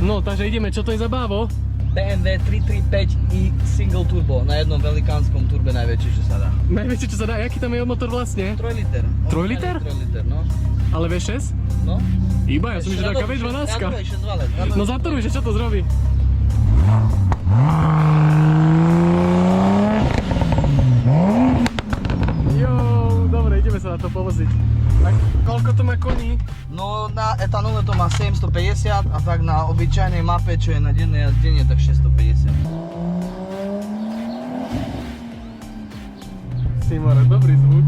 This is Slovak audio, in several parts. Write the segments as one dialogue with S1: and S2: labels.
S1: No, takže ideme, čo to je za bávo?
S2: BMW 335i single turbo, na jednom velikánskom turbe najväčšie, čo sa dá.
S1: Najväčšie, čo sa dá, aký tam je motor vlastne?
S2: 3 liter.
S1: 3 liter?
S2: 3 liter, no.
S1: Ale V6?
S2: No.
S1: Iba, ja som myslel, že taká V12. No zaturuj, že čo to zrobí? Jo, dobre, ideme sa na to povoziť. Tak koľko to má koní?
S2: No na etanole to má 750 a tak na obyčajnej mape, čo je na dennej jazdenie, tak 650.
S1: Simore, dobrý zvuk.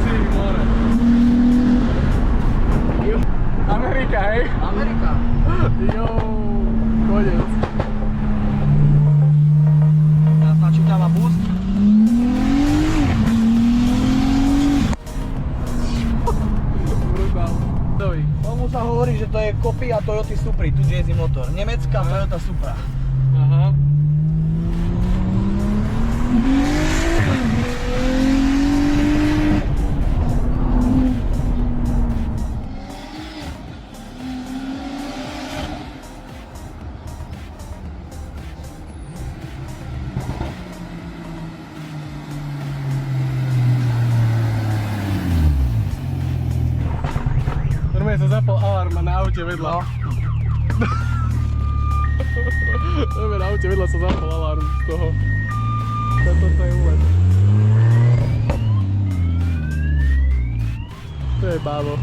S1: Simore. Amerika, hej?
S2: Amerika.
S1: Jo, konec.
S2: Teraz načítava boost.
S1: Brutál. Doj.
S2: Tomu sa hovorí, že to je kopia Toyoty Supry, tu jazdí motor. Nemecká Toyota Supra.
S1: Aha. Normálne sa zapol alarm na aute vedľa.
S2: No.
S1: Normálne na aute vedľa sa zapol alarm z toho. Toto je úlet. To je bávo.